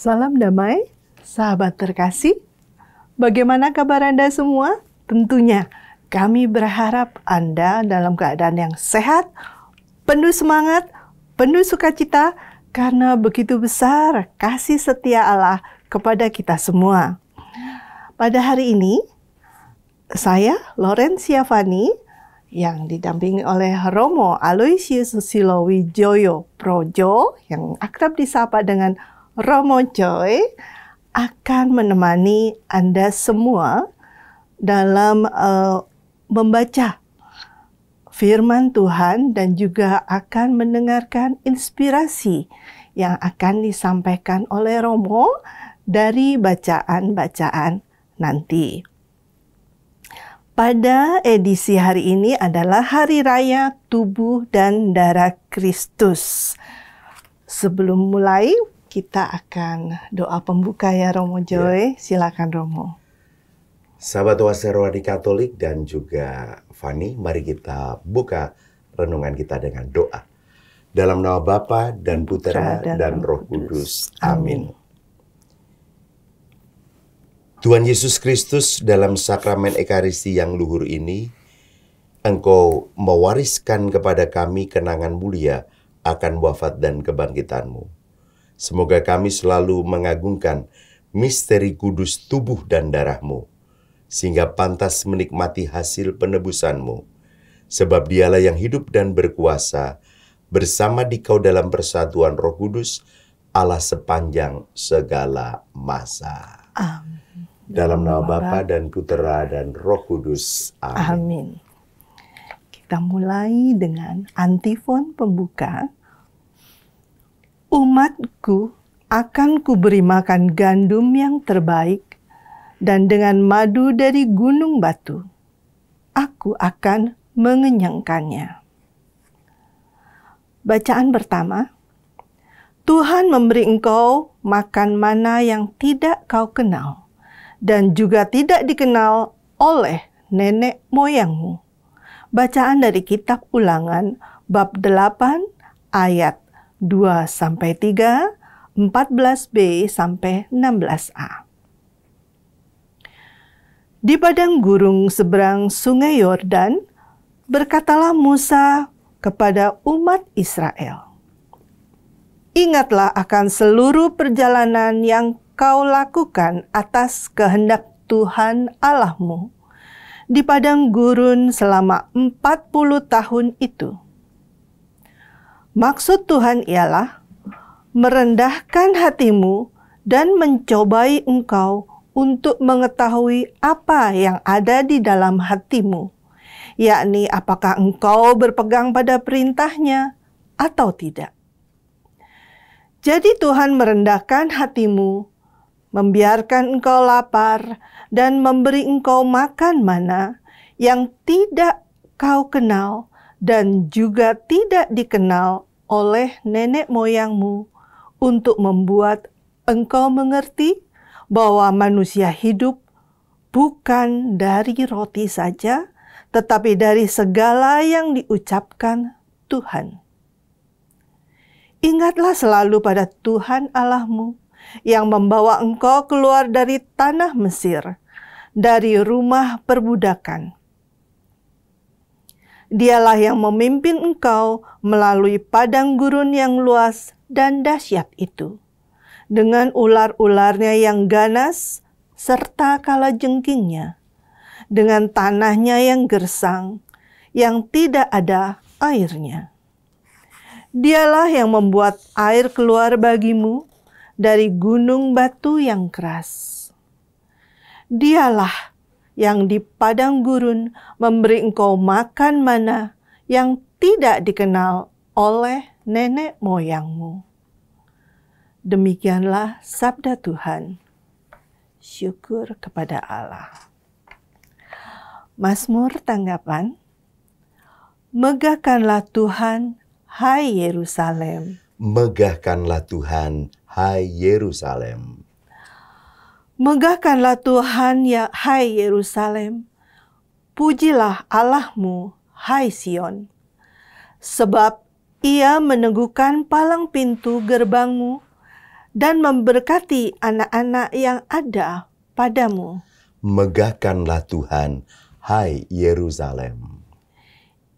Salam damai, sahabat terkasih. Bagaimana kabar Anda semua? Tentunya kami berharap Anda dalam keadaan yang sehat, penuh semangat, penuh sukacita, karena begitu besar kasih setia Allah kepada kita semua. Pada hari ini, saya, Laurencia Fani, yang didampingi oleh Romo Aloysius Susilowijoyo Projo, yang akrab disapa dengan Romo Joy, akan menemani Anda semua dalam membaca firman Tuhan dan juga akan mendengarkan inspirasi yang akan disampaikan oleh Romo dari bacaan-bacaan nanti. Pada edisi hari ini adalah Hari Raya Tubuh dan Darah Kristus. Sebelum mulai, kita akan doa pembuka ya Romo Joy. Silakan Romo. Sahabat Waseroadi Katolik dan juga Fani, mari kita buka renungan kita dengan doa. Dalam nama Bapa dan Putera dan Roh Kudus. Amin. Tuhan Yesus Kristus, dalam sakramen Ekaristi yang luhur ini, Engkau mewariskan kepada kami kenangan mulia akan wafat dan kebangkitan-Mu. Semoga kami selalu mengagungkan misteri kudus tubuh dan darah-Mu, sehingga pantas menikmati hasil penebusan-Mu. Sebab Dialah yang hidup dan berkuasa, bersama Dikau dalam persatuan Roh Kudus, Allah sepanjang segala masa. Amin. Dalam nama Bapa dan Putera dan Roh Kudus. Amin. Amin. Kita mulai dengan antifon pembuka. Umatku akan kuberi makan gandum yang terbaik, dan dengan madu dari gunung batu, aku akan mengenyangkannya. Bacaan pertama, Tuhan memberi engkau makan mana yang tidak kau kenal, dan juga tidak dikenal oleh nenek moyangmu. Bacaan dari Kitab Ulangan, bab 8, ayat 2-3, 14b sampai 16a. Di padang gurun seberang sungai Yordan, berkatalah Musa kepada umat Israel, "Ingatlah akan seluruh perjalanan yang kau lakukan atas kehendak Tuhan Allahmu di padang gurun selama 40 tahun itu. Maksud Tuhan ialah merendahkan hatimu dan mencobai engkau untuk mengetahui apa yang ada di dalam hatimu, yakni apakah engkau berpegang pada perintahnya atau tidak. Jadi Tuhan merendahkan hatimu, membiarkan engkau lapar, dan memberi engkau makan mana yang tidak kau kenal dan juga tidak dikenal oleh nenek moyangmu, untuk membuat engkau mengerti bahwa manusia hidup bukan dari roti saja, tetapi dari segala yang diucapkan Tuhan. Ingatlah selalu pada Tuhan Allahmu yang membawa engkau keluar dari tanah Mesir, dari rumah perbudakan. Dialah yang memimpin engkau melalui padang gurun yang luas dan dahsyat itu, dengan ular-ularnya yang ganas serta kalajengkingnya, dengan tanahnya yang gersang, yang tidak ada airnya. Dialah yang membuat air keluar bagimu dari gunung batu yang keras. Dialah yang di padang gurun memberi engkau makan mana yang tidak dikenal oleh nenek moyangmu. Demikianlah sabda Tuhan. Syukur kepada Allah. Mazmur tanggapan. Megahkanlah Tuhan, hai Yerusalem. Megahkanlah Tuhan, hai Yerusalem. Megahkanlah Tuhan, ya hai Yerusalem. Pujilah Allahmu, hai Sion. Sebab Ia meneguhkan palang pintu gerbangmu dan memberkati anak-anak yang ada padamu. Megahkanlah Tuhan, hai Yerusalem.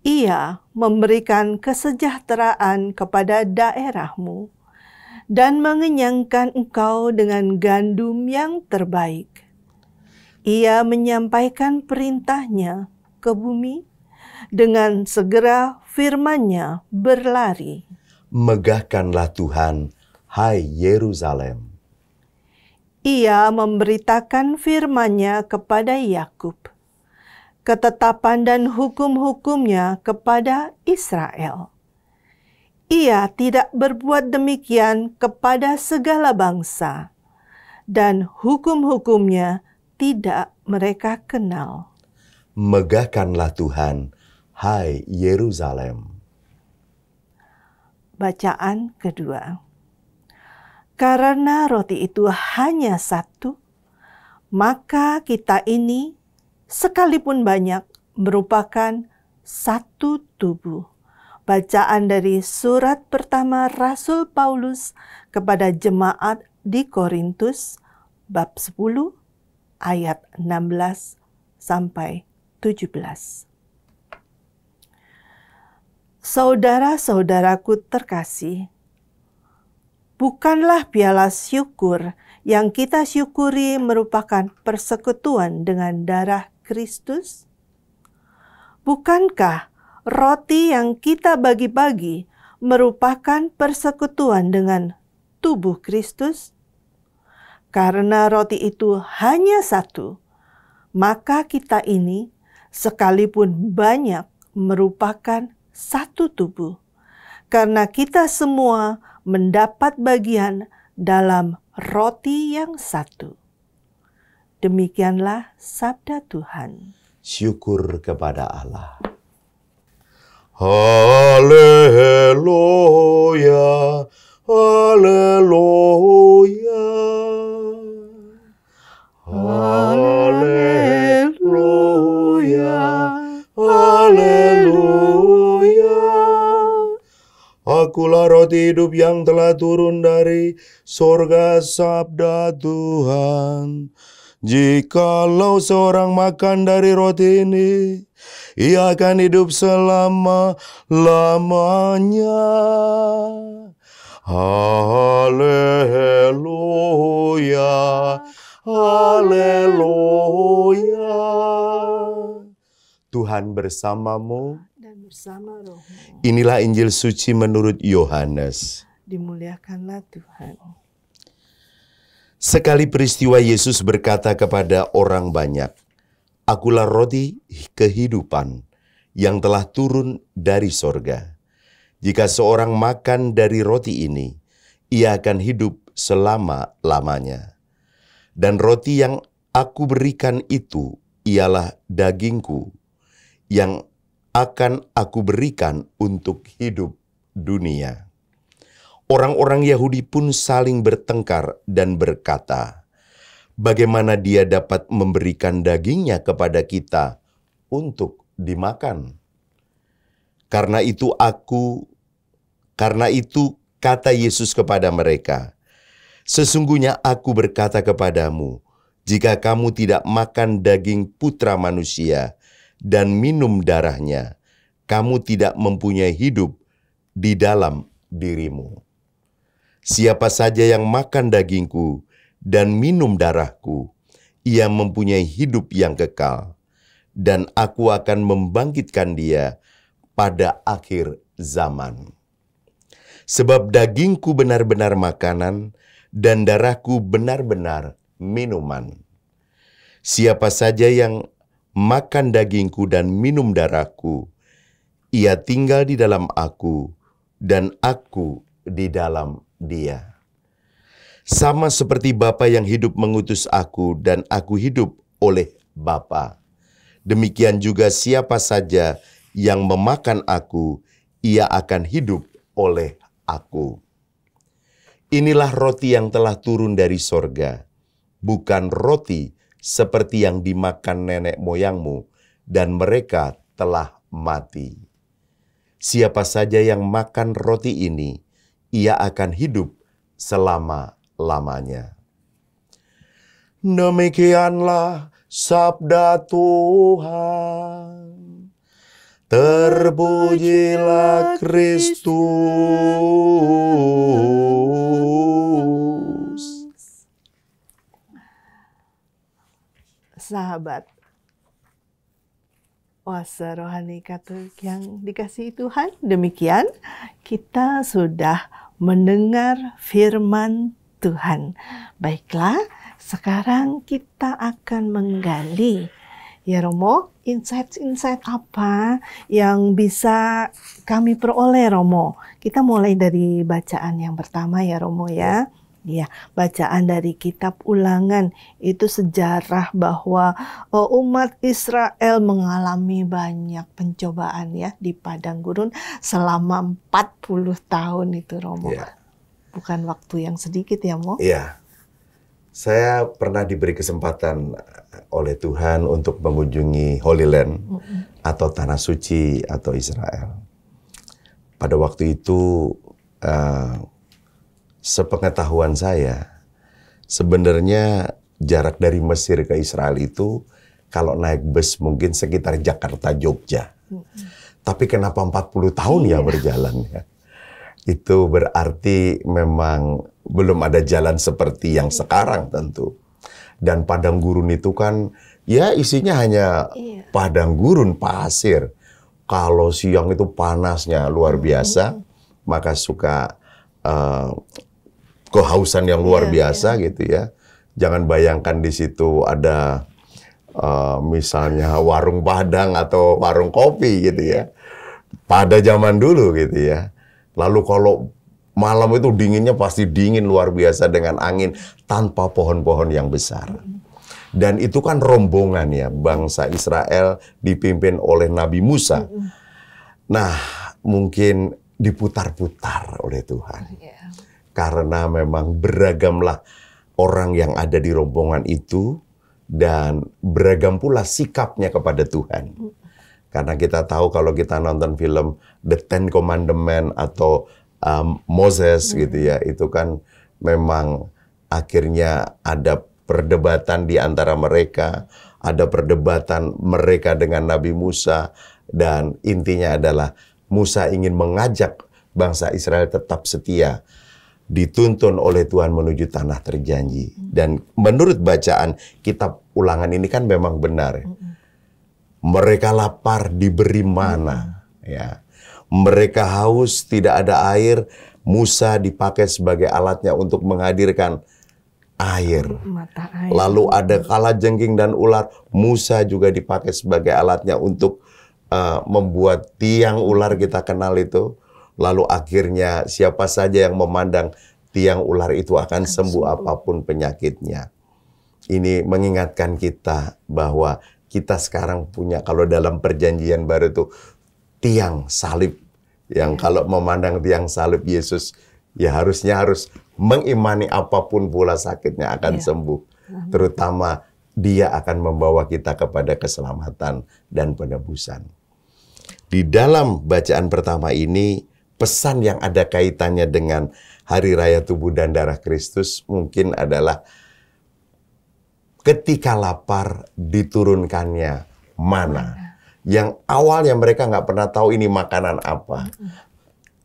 Ia memberikan kesejahteraan kepada daerahmu dan mengenyangkan engkau dengan gandum yang terbaik. Ia menyampaikan perintahnya ke bumi, dengan segera firman-Nya berlari. Megahkanlah Tuhan, hai Yerusalem. Ia memberitakan firman-Nya kepada Yakub, ketetapan dan hukum-hukumnya kepada Israel. Ia tidak berbuat demikian kepada segala bangsa, dan hukum-hukumnya tidak mereka kenal. Megahkanlah Tuhan, hai Yerusalem. Bacaan kedua. Karena roti itu hanya satu, maka kita ini, sekalipun banyak, merupakan satu tubuh. Bacaan dari surat pertama Rasul Paulus kepada jemaat di Korintus, bab 10, ayat 16 sampai 17. Saudara-saudaraku terkasih, bukanlah piala syukur yang kita syukuri merupakan persekutuan dengan darah Kristus? Bukankah roti yang kita bagi-bagi merupakan persekutuan dengan tubuh Kristus? Karena roti itu hanya satu, maka kita ini, sekalipun banyak, merupakan satu tubuh. Karena kita semua mendapat bagian dalam roti yang satu. Demikianlah sabda Tuhan. Syukur kepada Allah. Haleluya, haleluya. Haleluya, haleluya. Akulah roti hidup yang telah turun dari sorga, sabda Tuhan. Jikalau seorang makan dari roti ini, ia akan hidup selama-lamanya. Haleluya, haleluya. Tuhan bersamamu Dan bersama rohmu. Inilah Injil suci menurut Yohanes. Dimuliakanlah Tuhan. Sekali peristiwa Yesus berkata kepada orang banyak, Akulah roti kehidupan yang telah turun dari sorga. Jika seorang makan dari roti ini, ia akan hidup selama-lamanya. Dan roti yang aku berikan itu ialah dagingku, yang akan aku berikan untuk hidup dunia. Orang-orang Yahudi pun saling bertengkar dan berkata, bagaimana dia dapat memberikan dagingnya kepada kita untuk dimakan? Karena itu kata Yesus kepada mereka, sesungguhnya aku berkata kepadamu, jika kamu tidak makan daging Putra Manusia dan minum darahnya, kamu tidak mempunyai hidup di dalam dirimu. Siapa saja yang makan dagingku dan minum darahku, ia mempunyai hidup yang kekal, dan aku akan membangkitkan dia pada akhir zaman. Sebab dagingku benar-benar makanan, dan darahku benar-benar minuman. Siapa saja yang makan dagingku dan minum darahku, ia tinggal di dalam aku, dan aku di dalam dia. Sama seperti Bapa yang hidup mengutus aku, dan aku hidup oleh Bapa. Demikian juga siapa saja yang memakan aku, ia akan hidup oleh aku. Inilah roti yang telah turun dari sorga, bukan roti seperti yang dimakan nenek moyangmu, dan mereka telah mati. Siapa saja yang makan roti ini, ia akan hidup selama-lamanya. selama-lamanya. Demikianlah sabda Tuhan. Terpujilah Kristus. Sahabat Oase Rohani Katolik yang dikasihi Tuhan, demikian kita sudah mendengar firman Tuhan. Baiklah, sekarang kita akan menggali, ya Romo, insight-insight apa yang bisa kami peroleh, Romo. Kita mulai dari bacaan yang pertama ya Romo ya. Ya, bacaan dari kitab Ulangan itu sejarah bahwa umat Israel mengalami banyak pencobaan ya di padang gurun selama 40 tahun itu Romo. Ya. Bukan waktu yang sedikit ya Mo. Iya. Saya pernah diberi kesempatan oleh Tuhan untuk mengunjungi Holy Land atau Tanah Suci atau Israel. Pada waktu itu sepengetahuan saya, sebenarnya jarak dari Mesir ke Israel itu kalau naik bus mungkin sekitar Jakarta-Jogja. Tapi kenapa 40 tahun ya berjalan ya? Itu berarti memang belum ada jalan seperti yang sekarang tentu. Dan padang gurun itu kan ya isinya hanya padang gurun pasir. Kalau siang itu panasnya luar biasa, maka suka kehausan yang luar biasa gitu ya. Jangan bayangkan di situ ada misalnya warung Padang atau warung kopi gitu ya. Pada zaman dulu gitu ya. Lalu kalau malam itu dinginnya pasti dingin luar biasa dengan angin tanpa pohon-pohon yang besar. Dan itu kan rombongan ya, bangsa Israel dipimpin oleh Nabi Musa. Nah, mungkin diputar-putar oleh Tuhan. Karena memang beragamlah orang yang ada di rombongan itu dan beragam pula sikapnya kepada Tuhan. Karena kita tahu kalau kita nonton film The Ten Commandments atau Moses gitu ya, itu kan memang akhirnya ada perdebatan di antara mereka, ada perdebatan mereka dengan Nabi Musa, dan intinya adalah Musa ingin mengajak bangsa Israel tetap setia, dituntun oleh Tuhan menuju tanah terjanji. Dan menurut bacaan kitab Ulangan ini kan memang benar. Mereka lapar diberi mana, ya. Mereka haus tidak ada air, Musa dipakai sebagai alatnya untuk menghadirkan air. Mata air. Lalu ada kalajengking dan ular, Musa juga dipakai sebagai alatnya untuk membuat tiang ular kita kenal itu. Lalu akhirnya siapa saja yang memandang tiang ular itu akan sembuh apapun penyakitnya. Ini mengingatkan kita bahwa kita sekarang punya, kalau dalam perjanjian baru itu, tiang salib. Yang kalau memandang tiang salib Yesus, ya harusnya harus mengimani apapun pula sakitnya akan sembuh. Terutama dia akan membawa kita kepada keselamatan dan penebusan. Di dalam bacaan pertama ini, pesan yang ada kaitannya dengan Hari Raya Tubuh dan Darah Kristus mungkin adalah ketika lapar diturunkannya mana. Yang awalnya mereka nggak pernah tahu ini makanan apa.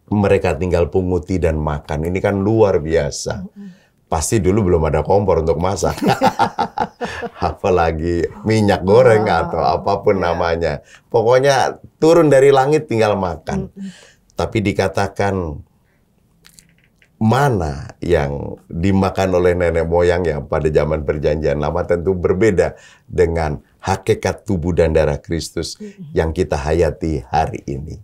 Mereka tinggal punguti dan makan. Ini kan luar biasa. Pasti dulu belum ada kompor untuk masak. Apalagi minyak goreng atau apapun namanya. Pokoknya turun dari langit tinggal makan. Tapi dikatakan mana yang dimakan oleh nenek moyang ya pada zaman perjanjian lama tentu berbeda dengan hakikat tubuh dan darah Kristus yang kita hayati hari ini.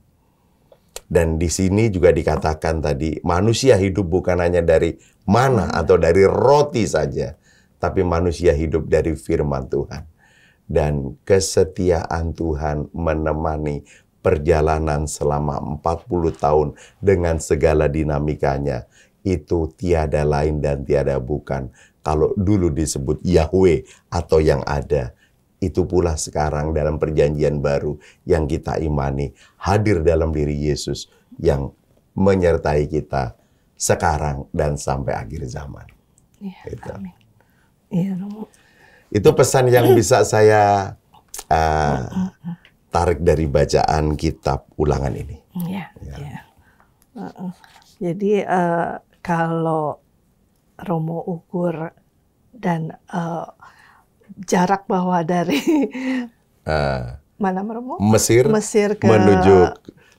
Dan di sini juga dikatakan tadi, manusia hidup bukan hanya dari mana atau dari roti saja, tapi manusia hidup dari firman Tuhan. Dan kesetiaan Tuhan menemani perjalanan selama 40 tahun dengan segala dinamikanya. Itu tiada lain dan tiada bukan. Kalau dulu disebut Yahweh atau yang ada, itu pula sekarang dalam perjanjian baru yang kita imani hadir dalam diri Yesus yang menyertai kita sekarang dan sampai akhir zaman. Iya, Gitu. amin. Iya, Romo. Itu pesan yang bisa saya tarik dari bacaan kitab Ulangan ini. Iya, iya. Jadi kalau Romo ukur dan jarak bahwa dari mana Romo? Mesir ke menuju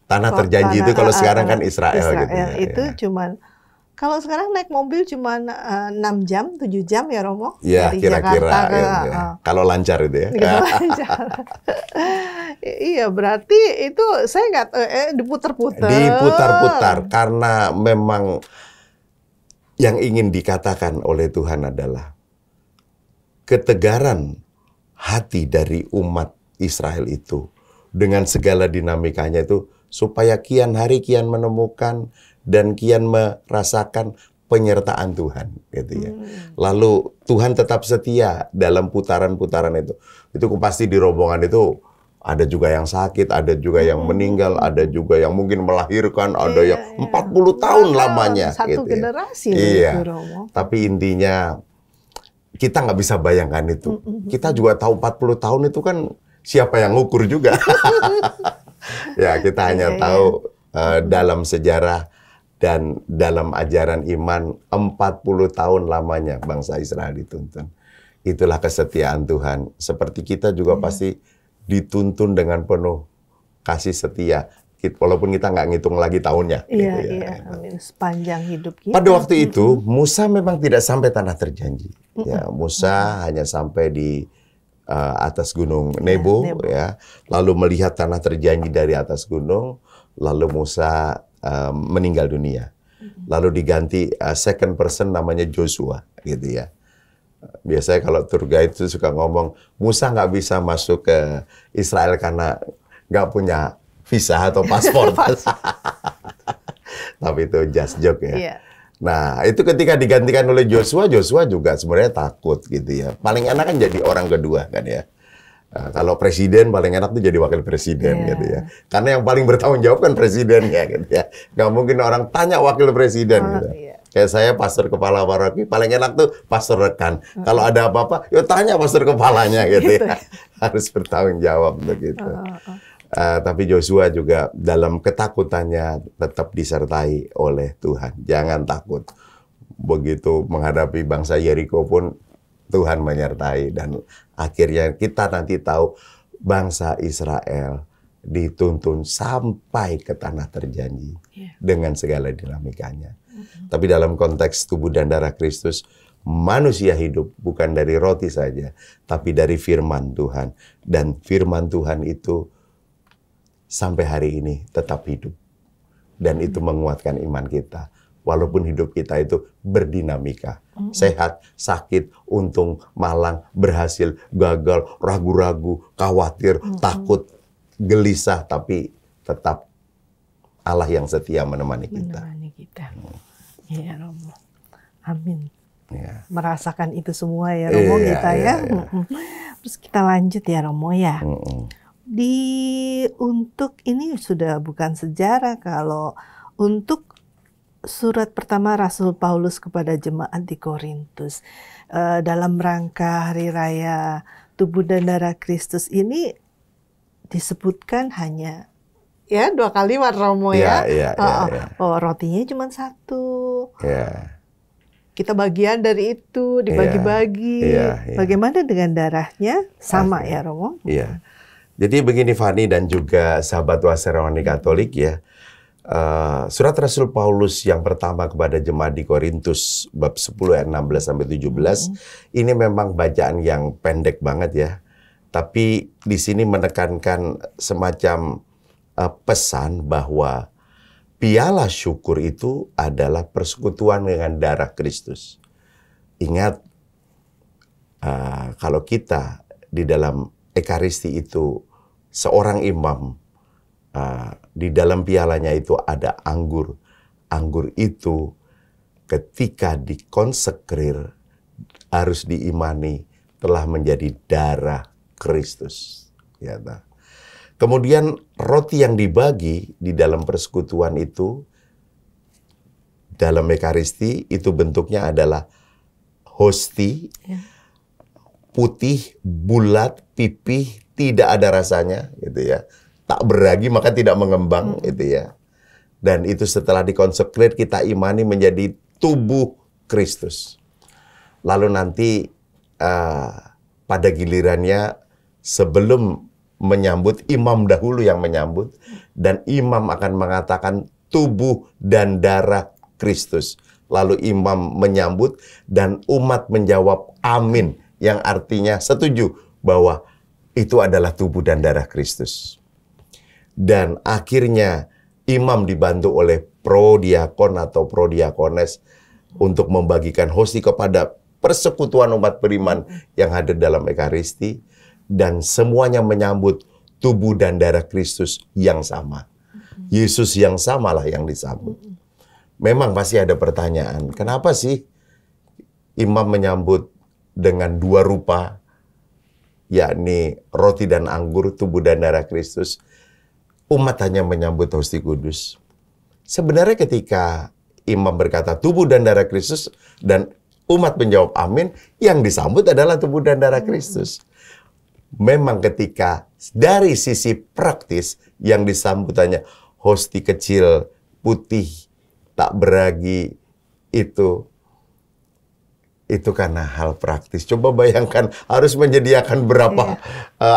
tanah terjanji itu kalau sekarang kan Israel gitu ya. Itu cuman kalau sekarang naik mobil cuman 6 jam, 7 jam ya Romo? Ya, dari kira-kira Jakarta ke ya. Kalau lancar itu ya. Gitu lancar. Iya, berarti itu saya nggak diputar-putar. Diputar-putar karena memang yang ingin dikatakan oleh Tuhan adalah ketegaran hati dari umat Israel itu dengan segala dinamikanya itu supaya kian hari kian menemukan dan kian merasakan penyertaan Tuhan gitu ya. Lalu Tuhan tetap setia dalam putaran-putaran itu. Itu pasti di rombongan itu ada juga yang sakit, ada juga yang meninggal, ada juga yang mungkin melahirkan, ada yang 40 tahun lamanya. Satu gitu generasi. Iya. Itu, Romo. Tapi intinya kita nggak bisa bayangkan itu. Kita juga tahu 40 tahun itu kan siapa yang ngukur juga. Ya, kita hanya tahu dalam sejarah dan dalam ajaran iman 40 tahun lamanya bangsa Israel dituntun. Itulah kesetiaan Tuhan. Seperti kita juga pasti dituntun dengan penuh kasih setia. Walaupun kita nggak ngitung lagi tahunnya. Iya, gitu ya. iya. Amin. Sepanjang hidup kita. Pada waktu itu, Musa memang tidak sampai tanah terjanji. Ya, Musa hanya sampai di atas gunung Nebo, ya. Lalu melihat tanah terjanji dari atas gunung, lalu Musa meninggal dunia. Lalu diganti second person namanya Joshua, gitu ya. Biasanya kalau tour guide itu suka ngomong, Musa nggak bisa masuk ke Israel karena nggak punya visa atau paspor. Tapi itu just joke ya. Iya. Nah, itu ketika digantikan oleh Joshua, Joshua juga sebenarnya takut gitu ya. Paling enak kan jadi orang kedua kan ya. Nah, kalau presiden paling enak tuh jadi wakil presiden gitu ya. Karena yang paling bertanggung jawab kan presidennya gitu ya. Nggak mungkin orang tanya wakil presiden gitu. Iya. Kayak saya pastor kepala paroki, paling enak tuh pastor rekan. Kalau ada apa-apa, ya tanya pastor kepalanya gitu ya. Harus bertanggung jawab begitu. Tapi Joshua juga dalam ketakutannya tetap disertai oleh Tuhan. Jangan takut. Begitu menghadapi bangsa Yeriko pun Tuhan menyertai. Dan akhirnya kita nanti tahu bangsa Israel dituntun sampai ke tanah terjanji dengan segala dinamikanya. Tapi dalam konteks tubuh dan darah Kristus, manusia hidup bukan dari roti saja, tapi dari firman Tuhan. Dan firman Tuhan itu sampai hari ini tetap hidup. Dan itu menguatkan iman kita. Walaupun hidup kita itu berdinamika. Sehat, sakit, untung, malang, berhasil, gagal, ragu-ragu, khawatir, takut, gelisah. Tapi tetap Allah yang setia menemani kita. Menemani kita. Ya Romo. Amin. Ya. Merasakan itu semua ya Romo kita ya. Terus kita lanjut ya Romo ya. Untuk ini sudah bukan sejarah kalau untuk surat pertama Rasul Paulus kepada jemaat di Korintus dalam rangka hari raya tubuh dan darah Kristus ini disebutkan hanya ya 2 kalimat Romo ya. Oh, rotinya cuma 1. Kita bagian dari itu dibagi-bagi. Bagaimana dengan darahnya? Sama ya Romo? Iya. Jadi begini Fani dan juga sahabat Wassermani Katolik ya. Surat Rasul Paulus yang pertama kepada jemaat di Korintus bab 10 ayat 16 sampai 17 ini memang bacaan yang pendek banget ya. Tapi di sini menekankan semacam pesan bahwa piala syukur itu adalah persekutuan dengan darah Kristus. Ingat, kalau kita di dalam Ekaristi itu seorang imam, di dalam pialanya itu ada anggur. Anggur itu ketika dikonsekrir harus diimani telah menjadi darah Kristus. Ya, nah. Kemudian roti yang dibagi di dalam persekutuan itu, dalam Ekaristi, itu bentuknya adalah hosti, putih, bulat, pipih, tidak ada rasanya, gitu ya. Tak beragi maka tidak mengembang, gitu ya. Dan itu setelah dikonsekrer kita imani menjadi tubuh Kristus. Lalu nanti pada gilirannya sebelum menyambut, imam dahulu yang menyambut, dan imam akan mengatakan tubuh dan darah Kristus. Lalu imam menyambut dan umat menjawab amin, yang artinya setuju bahwa itu adalah tubuh dan darah Kristus. Dan akhirnya imam dibantu oleh prodiakon atau prodiakones untuk membagikan hosti kepada persekutuan umat beriman yang hadir dalam Ekaristi, dan semuanya menyambut tubuh dan darah Kristus yang sama. Yesus yang samalah yang disambut. Memang pasti ada pertanyaan, kenapa sih imam menyambut dengan dua rupa, yakni roti dan anggur, tubuh dan darah Kristus, umat hanya menyambut hosti kudus? Sebenarnya ketika imam berkata tubuh dan darah Kristus dan umat menjawab amin, yang disambut adalah tubuh dan darah Kristus. Memang ketika dari sisi praktis yang disambut hanya hosti kecil, putih, tak beragi, itu karena hal praktis. Coba bayangkan harus menyediakan berapa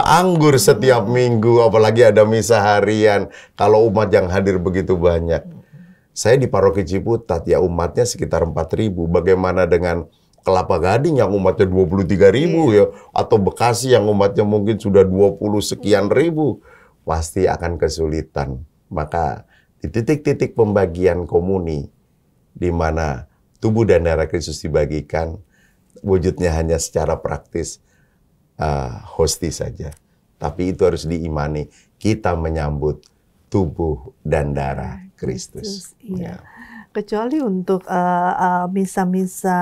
anggur setiap minggu, apalagi ada misa harian, kalau umat yang hadir begitu banyak. Saya di Paroki Ciputat, ya umatnya sekitar 4.000. Bagaimana dengan Kelapa Gading yang umatnya 23.000 ya, atau Bekasi yang umatnya mungkin sudah 20 sekian ribu, pasti akan kesulitan. Maka di titik-titik pembagian komuni, di mana tubuh dan darah Kristus dibagikan, wujudnya hanya secara praktis hosti saja. Tapi itu harus diimani, kita menyambut tubuh dan darah Kristus. Iya. Kecuali untuk misa-misa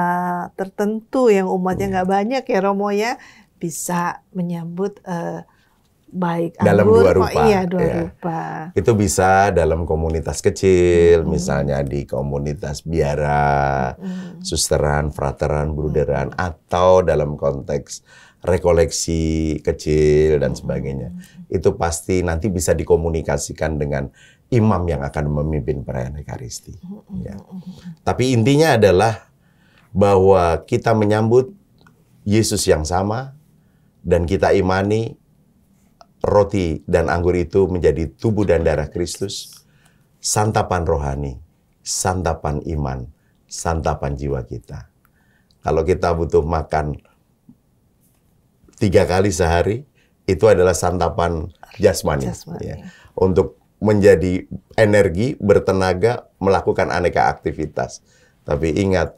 tertentu yang umatnya nggak banyak ya Romo ya, bisa menyambut baik dalam anggur, dua rupa. Dua rupa. Itu bisa dalam komunitas kecil, misalnya di komunitas biara, susteran, frateran, bruderan, atau dalam konteks rekoleksi kecil dan sebagainya. Itu pasti nanti bisa dikomunikasikan dengan imam yang akan memimpin perayaan Ekaristi. Ya. Tapi intinya adalah bahwa kita menyambut Yesus yang sama, dan kita imani roti dan anggur itu menjadi tubuh dan darah Kristus, santapan rohani, santapan iman, santapan jiwa kita. Kalau kita butuh makan 3 kali sehari, itu adalah santapan jasmani. Ya. Untuk menjadi energi, bertenaga, melakukan aneka aktivitas. Tapi ingat,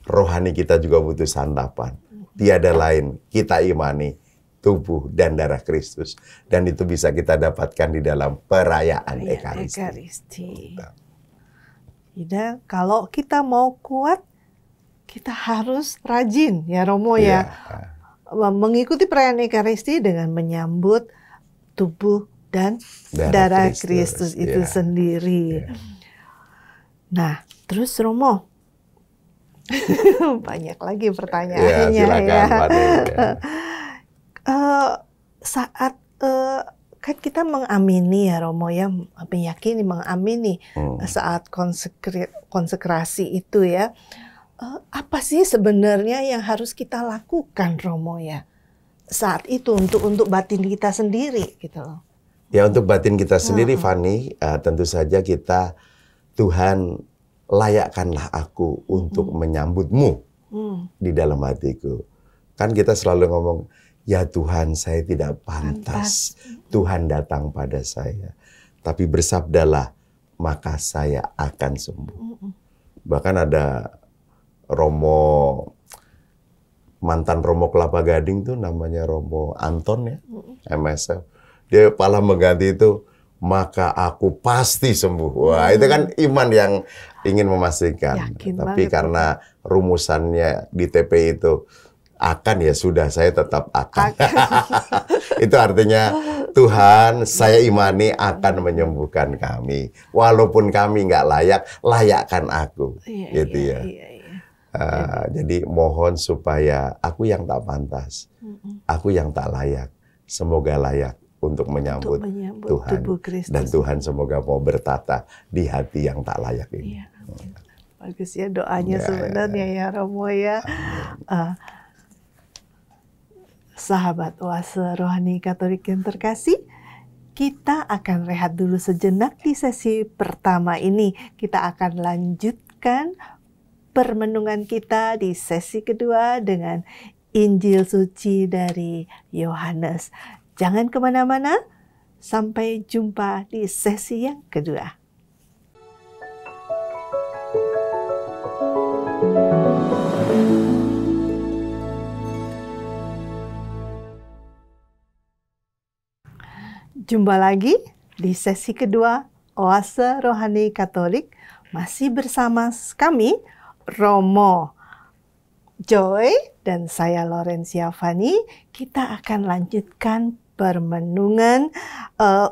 rohani kita juga butuh santapan. Tiada lain, kita imani tubuh dan darah Kristus, dan itu bisa kita dapatkan di dalam perayaan Ekaristi. Tidak, kalau kita mau kuat, kita harus rajin ya Romo ya, mengikuti perayaan Ekaristi dengan menyambut tubuh dan darah Kristus itu sendiri. Nah, terus Romo, banyak lagi pertanyaannya ya. Saat kan kita mengamini ya Romo ya, meyakini, mengamini saat konsekrasi itu ya, apa sih sebenarnya yang harus kita lakukan Romo ya saat itu untuk batin kita sendiri gitu loh? Ya, untuk batin kita sendiri Fani, tentu saja kita, Tuhan, layakkanlah aku untuk menyambutmu di dalam hatiku. Kan kita selalu ngomong, ya Tuhan, saya tidak pantas. Tuhan datang pada saya. Tapi bersabdalah, maka saya akan sembuh. Bahkan ada mantan Romo Kelapa Gading tuh namanya Romo Anton ya, MSF. Dia malah mengganti itu, maka aku pasti sembuh. Wah, itu kan iman yang ingin memastikan. Tapi karena rumusannya di TP itu, akan, ya sudah, saya tetap akan. Itu artinya Tuhan, saya imani akan menyembuhkan kami. Walaupun kami nggak layak, layakkan aku. Gitu ya. Jadi mohon supaya aku yang tak pantas, aku yang tak layak, semoga layak untuk menyambut Tuhan. tubuh Kristus. Dan Tuhan semoga mau bertata di hati yang tak layak ini. Iya. Bagus ya doanya sebenarnya ya Romo ya. Sahabat Oase Rohani Katolik yang terkasih, kita akan rehat dulu sejenak di sesi pertama ini. Kita akan lanjutkan permenungan kita di sesi kedua dengan Injil suci dari Yohanes. Jangan kemana-mana, sampai jumpa di sesi yang kedua. Jumpa lagi di sesi kedua Oase Rohani Katolik, masih bersama kami Romo Joy dan saya Laurencia Fani. Kita akan lanjutkan permenungan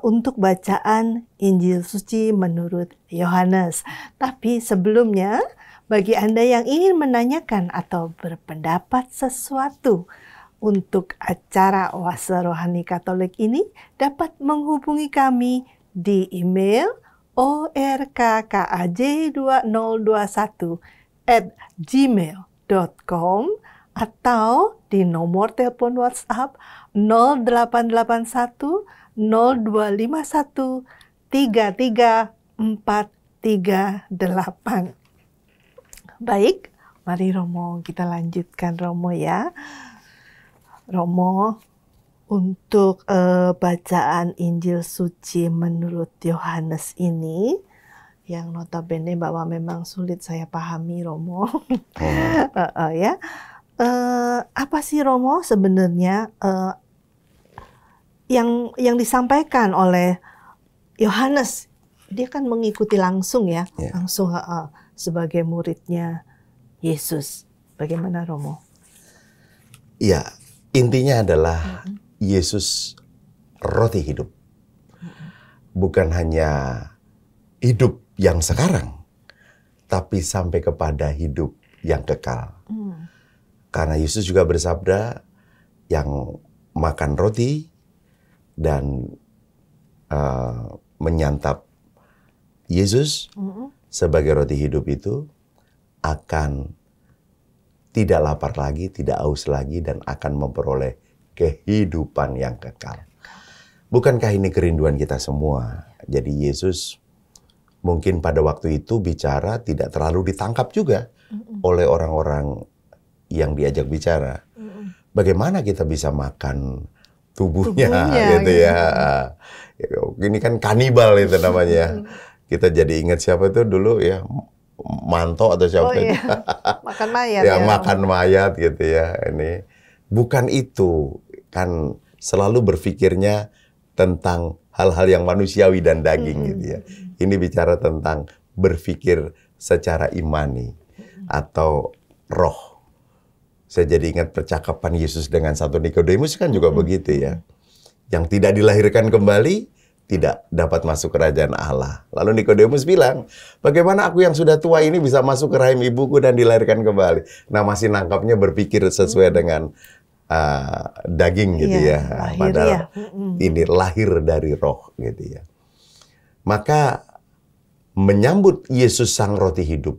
untuk bacaan Injil suci menurut Yohanes. Tapi sebelumnya, bagi Anda yang ingin menanyakan atau berpendapat sesuatu untuk acara Oase Rohani Katolik ini, dapat menghubungi kami di email orkkaj2021@gmail.com atau di nomor telepon WhatsApp 0881 0251 33438. Baik, mari Romo kita lanjutkan Romo ya. Romo, untuk bacaan Injil suci menurut Yohanes ini, yang notabene bahwa memang sulit saya pahami Romo, ya. Apa sih Romo sebenarnya yang disampaikan oleh Yohanes? Dia kan mengikuti langsung ya, langsung sebagai muridnya Yesus. Bagaimana Romo? Ya. Intinya adalah Yesus roti hidup. Bukan hanya hidup yang sekarang, tapi sampai kepada hidup yang kekal. Karena Yesus juga bersabda, yang makan roti dan menyantap Yesus sebagai roti hidup itu akan tidak lapar lagi, tidak haus lagi, dan akan memperoleh kehidupan yang kekal. Bukankah ini kerinduan kita semua? Jadi Yesus mungkin pada waktu itu bicara tidak terlalu ditangkap juga oleh orang-orang yang diajak bicara. Bagaimana kita bisa makan tubuhnya gitu ya. Ini kan kanibal itu namanya. Kita jadi ingat siapa itu dulu ya, Manto atau siapa itu. Makan mayat ya, makan mayat gitu ya. Ini bukan itu, kan selalu berpikirnya tentang hal-hal yang manusiawi dan daging gitu ya. Ini bicara tentang berpikir secara imani atau roh. Saya jadi ingat percakapan Yesus dengan satu Nikodemus kan juga begitu ya. Yang tidak dilahirkan kembali tidak dapat masuk kerajaan Allah. Lalu Nikodemus bilang, bagaimana aku yang sudah tua ini bisa masuk ke rahim ibuku dan dilahirkan kembali? Nah, masih nangkapnya berpikir sesuai dengan daging gitu ya. Padahal ini lahir dari roh gitu ya. Maka menyambut Yesus sang roti hidup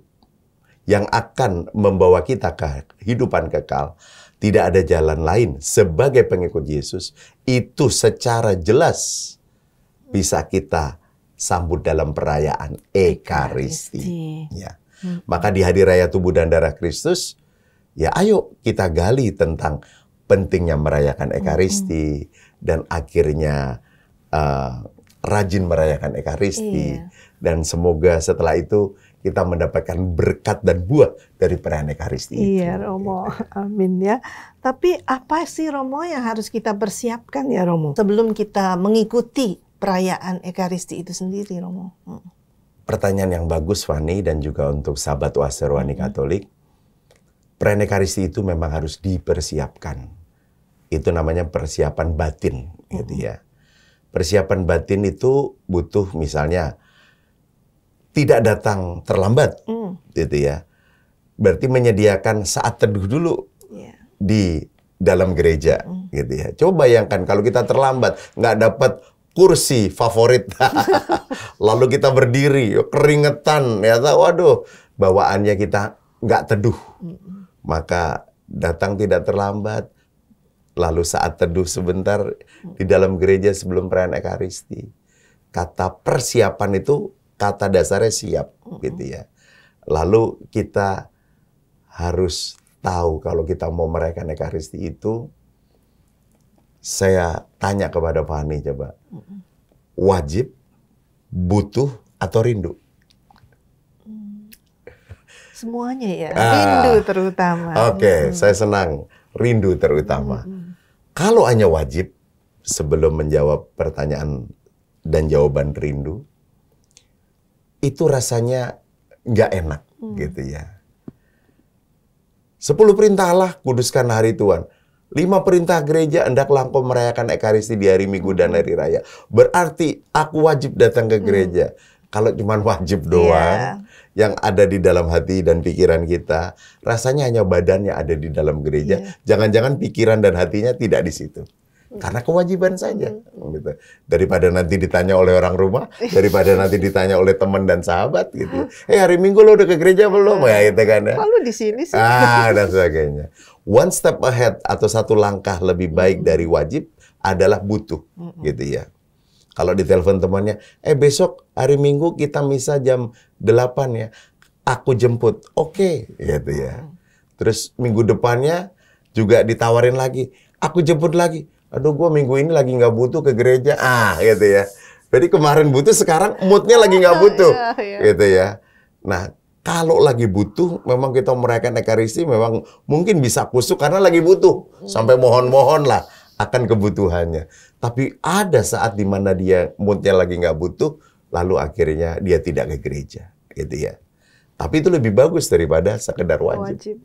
yang akan membawa kita ke kehidupan kekal, tidak ada jalan lain sebagai pengikut Yesus, itu secara jelas bisa kita sambut dalam perayaan Ekaristi. Ya. Maka di hari raya tubuh dan darah Kristus, ya ayo kita gali tentang pentingnya merayakan Ekaristi dan akhirnya rajin merayakan Ekaristi. Dan semoga setelah itu kita mendapatkan berkat dan buah dari perayaan Ekaristi. Iya Romo, amin ya. Tapi apa sih Romo yang harus kita persiapkan ya Romo sebelum kita mengikuti perayaan Ekaristi itu sendiri, Romo? Pertanyaan yang bagus, Fani, dan juga untuk sahabat Oase Rohani Katolik. Perayaan Ekaristi itu memang harus dipersiapkan. Itu namanya persiapan batin, gitu ya. Persiapan batin itu butuh misalnya tidak datang terlambat, gitu ya. berarti menyediakan saat teduh dulu di dalam gereja, gitu ya. Coba bayangkan kalau kita terlambat, nggak dapat kursi favorit, lalu kita berdiri, keringetan, ya, waduh, bawaannya kita nggak teduh. Maka datang tidak terlambat, lalu saat teduh sebentar di dalam gereja sebelum perayaan Ekaristi. Kata persiapan itu kata dasarnya siap, gitu ya. Lalu kita harus tahu kalau kita mau merayakan Ekaristi itu, saya tanya kepada Fani coba, wajib, butuh, atau rindu? Semuanya ya, rindu terutama. Oke, saya senang, rindu terutama. Kalau hanya wajib, sebelum menjawab pertanyaan dan jawaban rindu, itu rasanya nggak enak, gitu ya. 10 perintah Allah, kuduskan hari Tuhan. 5 perintah gereja, hendaklah engkau merayakan Ekaristi di hari Minggu dan hari Raya. Berarti aku wajib datang ke gereja. Kalau cuma wajib doang, yang ada di dalam hati dan pikiran kita, rasanya hanya badannya ada di dalam gereja. Jangan-jangan pikiran dan hatinya tidak di situ. Karena kewajiban saja, gitu. Daripada nanti ditanya oleh orang rumah, daripada nanti ditanya oleh teman dan sahabat, gitu. Hari Minggu lo udah ke gereja belum? Ya, gitu kan ya. Lalu di sini sih. Dan sebagainya. One step ahead atau satu langkah lebih baik dari wajib adalah butuh, gitu ya. Kalau ditelepon temannya, besok hari Minggu kita misa jam 8 ya. Aku jemput. Oke, gitu ya. Terus minggu depannya juga ditawarin lagi. Aku jemput lagi. Aduh, gue minggu ini lagi nggak butuh ke gereja. Gitu ya. Jadi kemarin butuh, sekarang moodnya lagi nggak butuh. Gitu ya. Nah, kalau lagi butuh, memang kita merayakan Ekaristi, memang mungkin bisa kusuk karena lagi butuh. Sampai mohon-mohon lah akan kebutuhannya. Tapi ada saat di mana dia moodnya lagi nggak butuh, lalu akhirnya dia tidak ke gereja. Gitu ya. Tapi itu lebih bagus daripada sekedar wajib.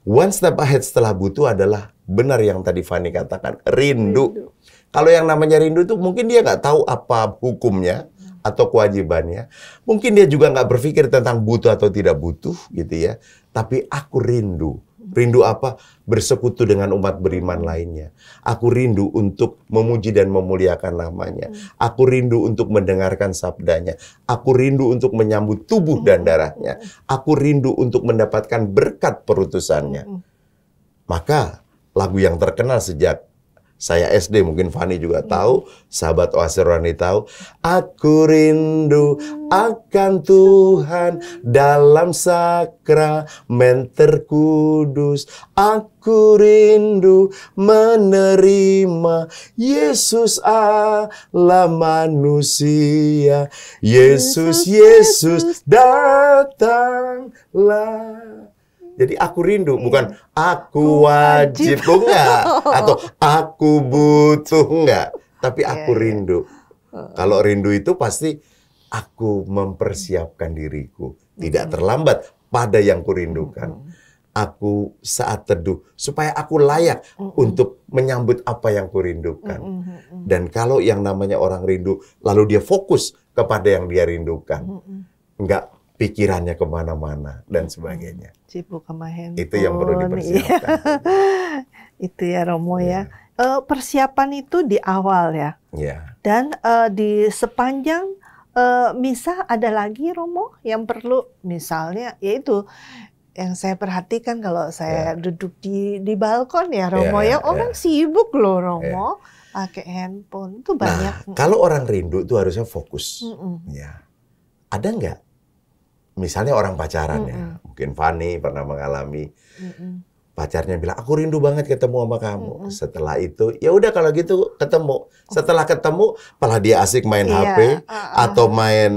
One step ahead setelah butuh adalah benar yang tadi Fani katakan, rindu. Kalau yang namanya rindu itu mungkin dia nggak tahu apa hukumnya atau kewajibannya. Mungkin dia juga nggak berpikir tentang butuh atau tidak butuh, gitu ya. Tapi aku rindu. Rindu apa? Bersekutu dengan umat beriman lainnya. Aku rindu untuk memuji dan memuliakan namanya. Aku rindu untuk mendengarkan sabdanya. Aku rindu untuk menyambut tubuh dan darahnya. Aku rindu untuk mendapatkan berkat perutusannya. Maka lagu yang terkenal sejak saya SD, mungkin Fani juga tahu, sahabat Oasis Rohani tahu. Aku rindu akan Tuhan dalam sakramen terkudus. Aku rindu menerima Yesus Allah manusia. Yesus, Yesus datanglah. Jadi aku rindu, bukan aku wajib, enggak. Atau aku butuh, enggak. Tapi aku rindu. Kalau rindu itu pasti aku mempersiapkan diriku. Tidak terlambat pada yang kurindukan. Aku saat teduh, supaya aku layak untuk menyambut apa yang kurindukan. Dan kalau yang namanya orang rindu, lalu dia fokus kepada yang dia rindukan. Enggak pikirannya kemana-mana dan sebagainya. Sibuk sama handphone. Itu yang perlu dipersiapkan. Itu ya Romo ya. Persiapan itu di awal ya. Dan di sepanjang misa ada lagi Romo yang perlu, misalnya yaitu yang saya perhatikan kalau saya duduk di balkon ya Romo orang sibuk loh Romo pakai handphone itu banyak. Nah, kalau orang rindu itu harusnya fokus. Ada nggak? Misalnya orang pacaran ya, mungkin Fani pernah mengalami pacarnya bilang, aku rindu banget ketemu sama kamu. Setelah itu, ya udah kalau gitu ketemu. Setelah ketemu, malah dia asik main HP, atau main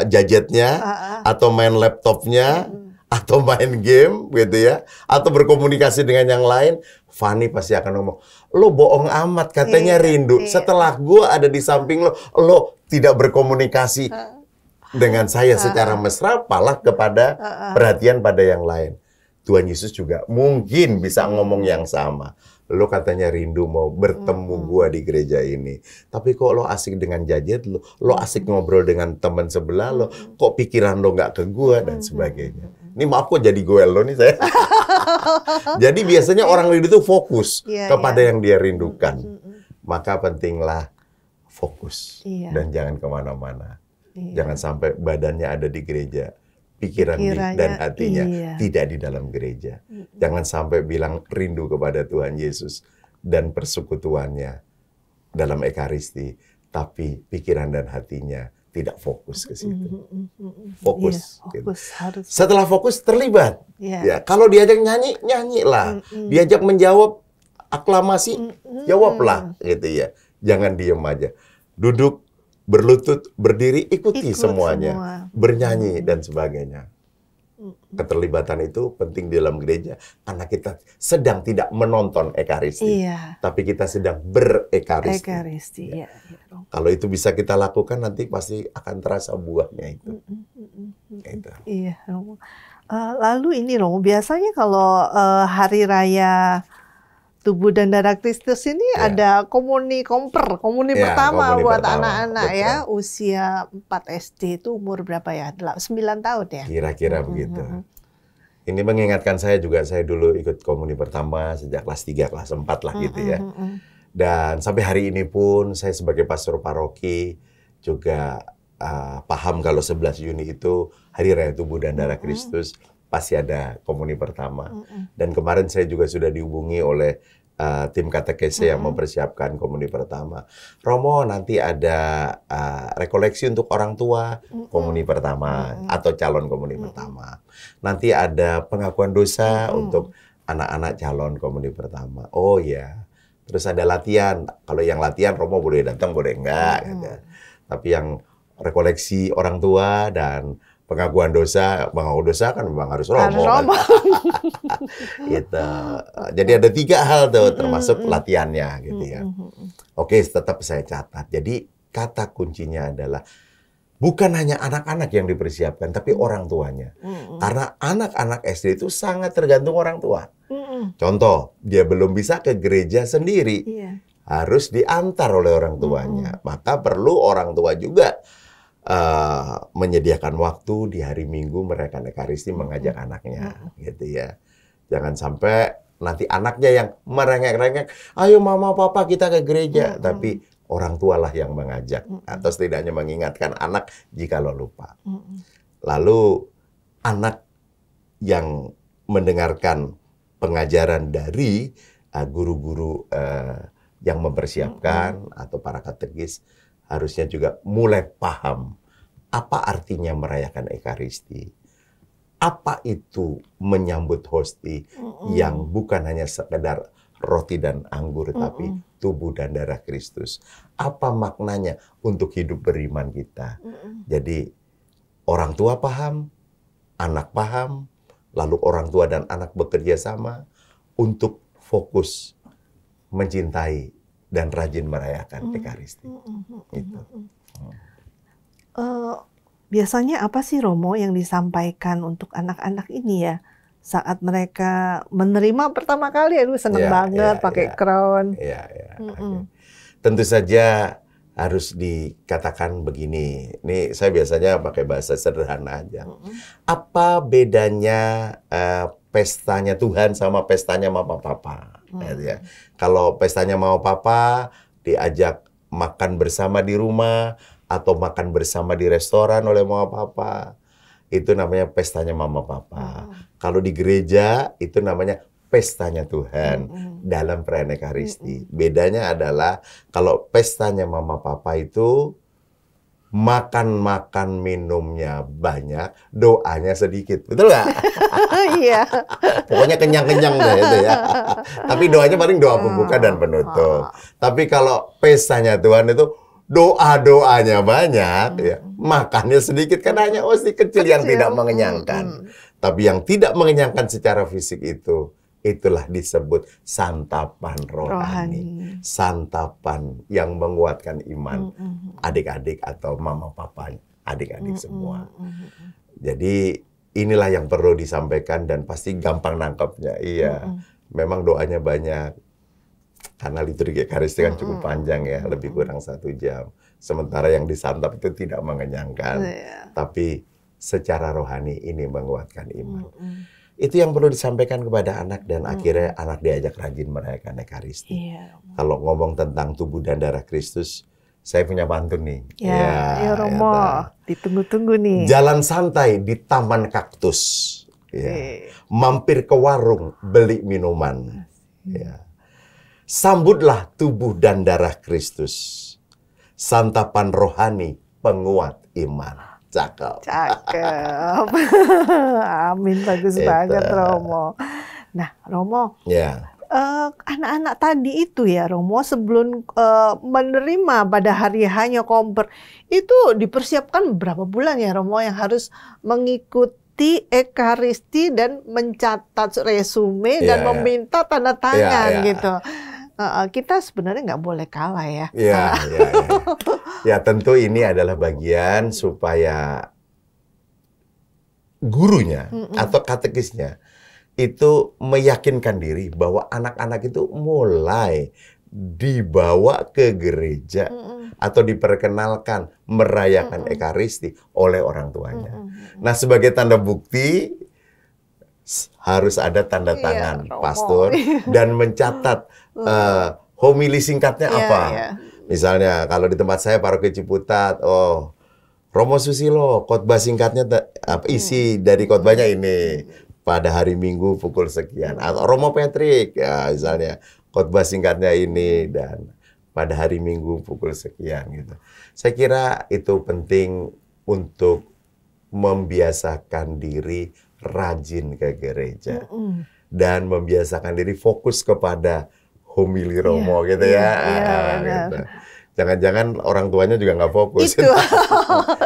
gadgetnya, atau main laptopnya, atau main game, gitu ya, atau berkomunikasi dengan yang lain. Fani pasti akan ngomong, lo bohong amat, katanya rindu. Setelah gue ada di samping lo tidak berkomunikasi dengan saya secara mesra, malah kepada perhatian pada yang lain. Tuhan Yesus juga mungkin bisa ngomong yang sama. Lo katanya rindu mau bertemu gua di gereja ini. Tapi kok lo asik dengan gadget lo asik ngobrol dengan teman sebelah lo, kok pikiran lo nggak ke gua dan sebagainya. Ini maaf kok jadi goel loh nih saya. Jadi biasanya orang rindu itu fokus kepada yang dia rindukan. Maka pentinglah fokus dan jangan kemana-mana. Jangan sampai badannya ada di gereja, pikiran dan hatinya tidak di dalam gereja. Jangan sampai bilang rindu kepada Tuhan Yesus dan persekutuannya dalam Ekaristi, tapi pikiran dan hatinya tidak fokus ke situ. Fokus. Harus. Setelah fokus terlibat. Ya, kalau diajak nyanyi, nyanyilah. Diajak menjawab aklamasi, jawablah gitu ya. Jangan diem aja. Duduk, berlutut, berdiri, ikuti semuanya. Bernyanyi dan sebagainya. Keterlibatan itu penting di dalam gereja karena kita sedang tidak menonton Ekaristi, tapi kita sedang berekaristi. Kalau itu bisa kita lakukan, nanti pasti akan terasa buahnya itu. Iya. Lalu ini Romo, biasanya kalau hari raya Tubuh dan Darah Kristus ini ada komuni pertama buat anak-anak ya, usia 4 SD itu umur berapa ya? 9 tahun ya? Kira-kira begitu. Ini mengingatkan saya juga, saya dulu ikut komuni pertama sejak kelas 3, kelas 4 lah gitu ya. Dan sampai hari ini pun saya sebagai pastor paroki juga paham kalau 11 Juni itu Hari Raya Tubuh dan Darah Kristus. Pasti ada komuni pertama. Dan kemarin saya juga sudah dihubungi oleh tim katekese yang mempersiapkan komuni pertama. Romo, nanti ada rekoleksi untuk orang tua komuni pertama atau calon komuni pertama. Nanti ada pengakuan dosa untuk anak-anak calon komuni pertama. Oh ya. Terus ada latihan. Kalau yang latihan Romo boleh datang, boleh enggak. Gitu. Tapi yang rekoleksi orang tua dan pengakuan dosa kan memang harus Romo. Kan? Gitu. Jadi ada 3 hal tuh, termasuk latihannya gitu ya. Oke, tetap saya catat. Jadi kata kuncinya adalah bukan hanya anak-anak yang dipersiapkan, tapi orang tuanya. Karena anak-anak SD itu sangat tergantung orang tua. Contoh, dia belum bisa ke gereja sendiri. Harus diantar oleh orang tuanya. Maka perlu orang tua juga menyediakan waktu di hari Minggu merayakan Ekaristi, mengajak anaknya, gitu ya. Jangan sampai nanti anaknya yang merengek-rengek, ayo mama papa kita ke gereja, tapi orang tualah yang mengajak atau setidaknya mengingatkan anak jika lo lupa. Lalu anak yang mendengarkan pengajaran dari guru-guru yang mempersiapkan atau para katekis harusnya juga mulai paham apa artinya merayakan Ekaristi. Apa itu menyambut hosti yang bukan hanya sekedar roti dan anggur, tapi tubuh dan darah Kristus. Apa maknanya untuk hidup beriman kita? Jadi orang tua paham, anak paham, lalu orang tua dan anak bekerja sama untuk fokus mencintai dan rajin merayakan Ekaristi. Gitu. Biasanya apa sih Romo yang disampaikan untuk anak-anak ini ya saat mereka menerima pertama kali? Aduh seneng banget pakai crown. Tentu saja harus dikatakan begini. Ini saya biasanya pakai bahasa sederhana aja. Apa bedanya pestanya Tuhan sama pestanya mama papa? Ya. Kalau pestanya mama papa diajak makan bersama di rumah atau makan bersama di restoran oleh mama papa, itu namanya pestanya mama papa. Kalau di gereja itu namanya pestanya Tuhan dalam perayaan Ekaristi. Bedanya adalah kalau pestanya mama papa itu makan minumnya banyak, doanya sedikit. Betul nggak? Iya. Pokoknya kenyang-kenyang deh itu ya. Tapi doanya paling doa pembuka dan penutup. Tapi kalau pestanya Tuhan itu doa-doanya banyak, ya, makannya sedikit karena hanya hosti kecil yang tidak mengenyangkan. Tapi yang tidak mengenyangkan secara fisik itulah disebut santapan rohani. Santapan yang menguatkan iman adik-adik atau mama papa adik-adik semua. Jadi inilah yang perlu disampaikan dan pasti gampang nangkepnya. Iya, memang doanya banyak. Karena liturgi Ekaristi kan cukup panjang ya, lebih kurang 1 jam. Sementara yang disantap itu tidak mengenyangkan. Tapi secara rohani ini menguatkan iman. Itu yang perlu disampaikan kepada anak dan akhirnya anak diajak rajin merayakan Ekaristi. Kalau ngomong tentang tubuh dan darah Kristus, saya punya pantun nih. Ya Romo, ditunggu-tunggu nih. Jalan santai di Taman Kaktus. Mampir ke warung beli minuman. Sambutlah tubuh dan darah Kristus. Santapan rohani penguat iman. Cakep. Cakep. Amin, bagus banget Romo. Nah Romo, anak-anak tadi itu ya Romo, sebelum menerima pada hari hanya komper, itu dipersiapkan berapa bulan ya Romo yang harus mengikuti Ekaristi dan mencatat resume dan meminta tanda tangan gitu. Kita sebenarnya nggak boleh kalah ya. Ya tentu ini adalah bagian supaya gurunya atau katekisnya itu meyakinkan diri bahwa anak-anak itu mulai dibawa ke gereja atau diperkenalkan merayakan Ekaristi oleh orang tuanya. Nah, sebagai tanda bukti harus ada tanda tangan pastor dan mencatat homili singkatnya apa. Misalnya kalau di tempat saya Paroki Ciputat, Romo Susilo, khotbah singkatnya isi dari khotbahnya ini pada hari Minggu pukul sekian. Atau Romo Patrick, ya misalnya khotbah singkatnya ini dan pada hari Minggu pukul sekian gitu. Saya kira itu penting untuk membiasakan diri rajin ke gereja dan membiasakan diri fokus kepada homili Romo gitu ya. Gitu. Jangan-jangan orang tuanya juga nggak fokus.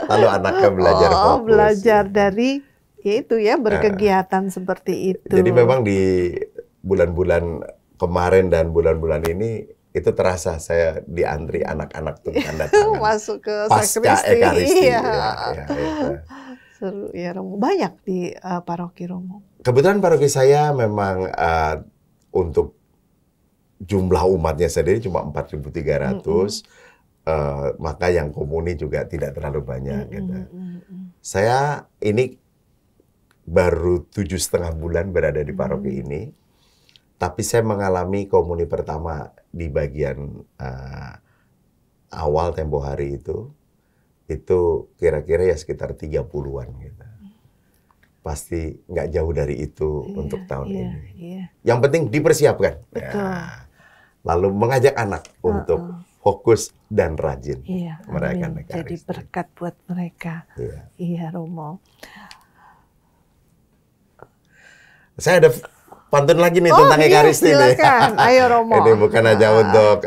Lalu anaknya belajar fokus. Belajar dari itu ya, berkegiatan seperti itu. Jadi memang di bulan-bulan kemarin dan bulan-bulan ini itu terasa saya diantri anak-anak tuh tanda tangan. Masuk ke pasca Ekaristi. Seru ya Romo. Banyak di paroki Romo. Kebetulan paroki saya memang untuk jumlah umatnya sendiri cuma 4.300, maka yang komuni juga tidak terlalu banyak. Gitu. Saya ini baru 7,5 bulan berada di paroki ini, tapi saya mengalami komuni pertama di bagian awal tempo hari itu kira-kira ya sekitar 30-an gitu. Pasti nggak jauh dari itu untuk tahun ini. Yang penting dipersiapkan. Lalu mengajak anak untuk fokus dan rajin merayakan Ekaristi. Jadi berkat buat mereka. Iya Romo. Saya ada pantun lagi nih tentang Ekaristi nih. Ayo Romo. Ini bukan hanya untuk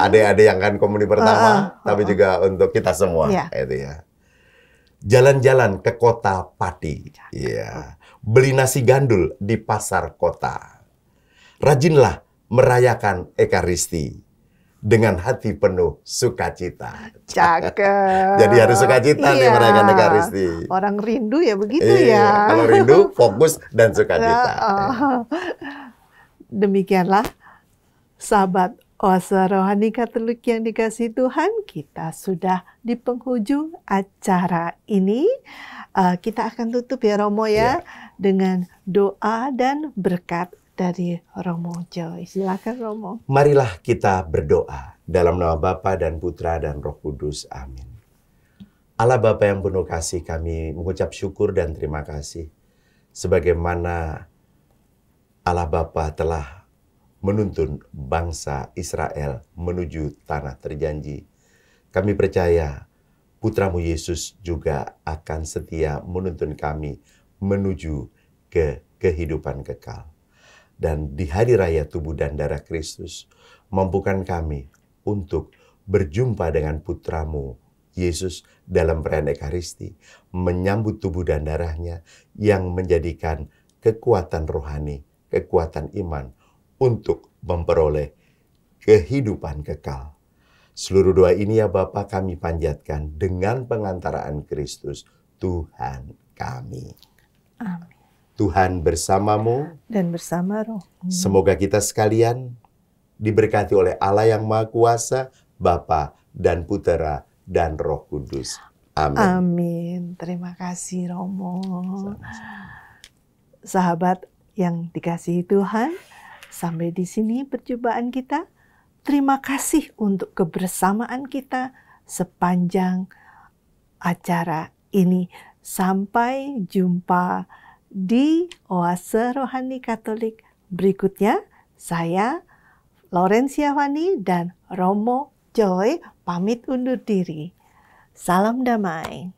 adik-adik yang kan komuni pertama, tapi juga untuk kita semua. Itu ya. Jalan-jalan ke kota Pati. Beli nasi gandul di pasar kota. Rajinlah merayakan Ekaristi dengan hati penuh sukacita. Cakep. Jadi harus sukacita nih merayakan Ekaristi. Orang rindu ya begitu ya. Kalau rindu, fokus dan sukacita. Demikianlah sahabat Oase Rohani Katolik yang dikasihi Tuhan, kita sudah di penghujung acara ini. Kita akan tutup ya Romo ya dengan doa dan berkat dari Romo Joy. Silakan Romo. Marilah kita berdoa dalam nama Bapa dan Putra dan Roh Kudus. Amin. Allah Bapa yang penuh kasih, kami mengucap syukur dan terima kasih. Sebagaimana Allah Bapa telah menuntun bangsa Israel menuju tanah terjanji. Kami percaya Putramu Yesus juga akan setia menuntun kami menuju ke kehidupan kekal. Dan di hari raya tubuh dan darah Kristus, mampukan kami untuk berjumpa dengan Putramu Yesus dalam perayaan Ekaristi, menyambut tubuh dan darahnya yang menjadikan kekuatan rohani, kekuatan iman untuk memperoleh kehidupan kekal. Seluruh doa ini ya Bapa kami panjatkan dengan pengantaraan Kristus, Tuhan kami. Amin. Tuhan bersamamu dan bersama roh. Semoga kita sekalian diberkati oleh Allah yang Maha Kuasa, Bapa dan Putera dan Roh Kudus. Amin. Amin. Terima kasih Romo. Sahabat yang dikasihi Tuhan, sampai di sini perjumpaan kita. Terima kasih untuk kebersamaan kita sepanjang acara ini. Sampai jumpa di Oase Rohani Katolik berikutnya. Saya, Laurencia Fani dan Romo Joy pamit undur diri. Salam damai.